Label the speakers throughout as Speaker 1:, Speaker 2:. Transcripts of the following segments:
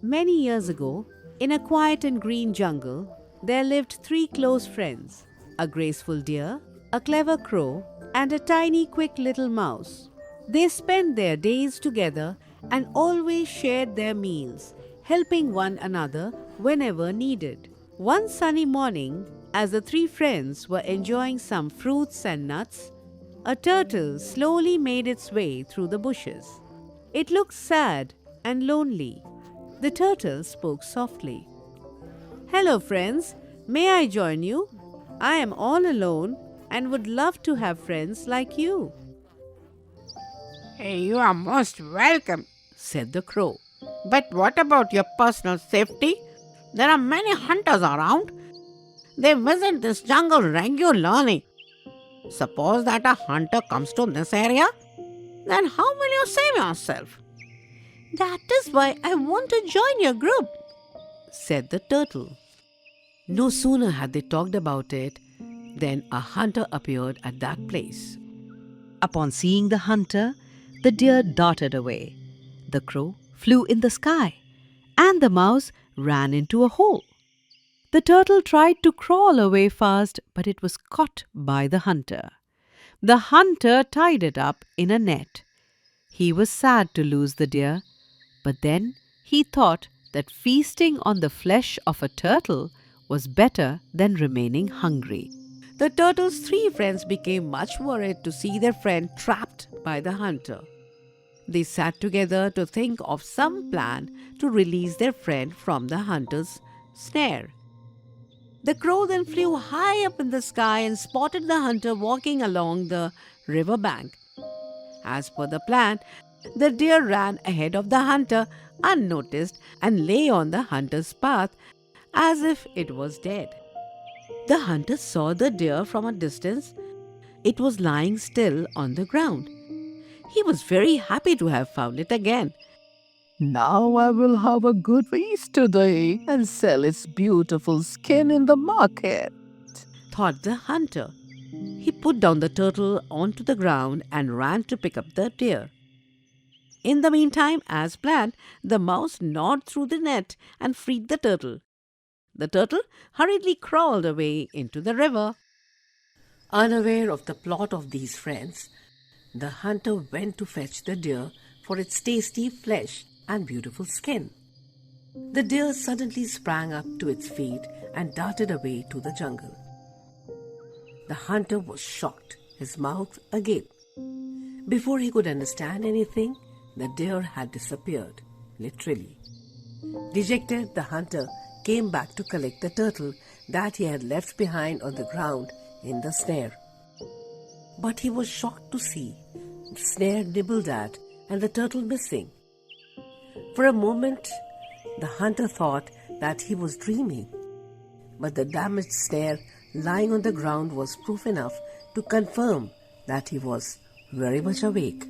Speaker 1: Many years ago, in a quiet and green jungle, there lived three close friends: a graceful deer, a clever crow, and a tiny, quick little mouse. They spent their days together and always shared their meals, helping one another whenever needed. One sunny morning, as the three friends were enjoying some fruits and nuts, a turtle slowly made its way through the bushes. It looked sad and lonely. The turtle spoke softly. "Hello, friends. May I join you? I am all alone and would love to have friends like you,"
Speaker 2: Hey, you are most welcome,
Speaker 1: said the crow.
Speaker 2: but what about your personal safety? There are many hunters around. They visit this jungle regularly. Suppose that a hunter comes to this area, then how will you save yourself?
Speaker 1: "That is why I want to join your group," said the turtle. No sooner had they talked about it than a hunter appeared at that place.
Speaker 3: Upon seeing the hunter, the deer darted away. The crow flew in the sky, and the mouse ran into a hole. The turtle tried to crawl away fast, but it was caught by the hunter. The hunter tied it up in a net. He was sad to lose the deer, but then he thought that feasting on the flesh of a turtle was better than remaining hungry.
Speaker 1: The turtle's three friends became much worried to see their friend trapped by the hunter. They sat together to think of some plan to release their friend from the hunter's snare. The crow then flew high up in the sky and spotted the hunter walking along the river bank. As per the plan, the deer ran ahead of the hunter unnoticed and lay on the hunter's path as if it was dead. The hunter saw the deer from a distance. It was lying still on the ground. He was very happy to have found it again.
Speaker 4: Now I will have a good feast today and sell its beautiful skin in the market,
Speaker 1: Thought the hunter. He put down the turtle onto the ground and ran to pick up the deer. In the meantime, as planned, the mouse gnawed through the net and freed the turtle. The turtle hurriedly crawled away into the river. Unaware of the plot of these friends, the hunter went to fetch the deer for its tasty flesh and beautiful skin. The deer suddenly sprang up to its feet and darted away to the jungle. The hunter was shocked, his mouth agape. Before he could understand anything, the deer had disappeared, literally. Dejected, the hunter came back to collect the turtle that he had left behind on the ground in the snare. But he was shocked to see the snare nibbled at and the turtle missing. For a moment, the hunter thought that he was dreaming, but the damaged snare lying on the ground was proof enough to confirm that he was very much awake.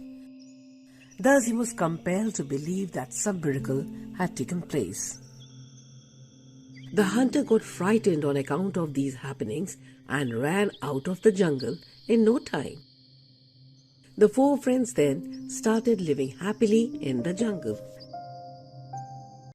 Speaker 1: Thus he was compelled to believe that some miracle had taken place. The hunter got frightened on account of these happenings and ran out of the jungle in no time. The four friends then started living happily in the jungle.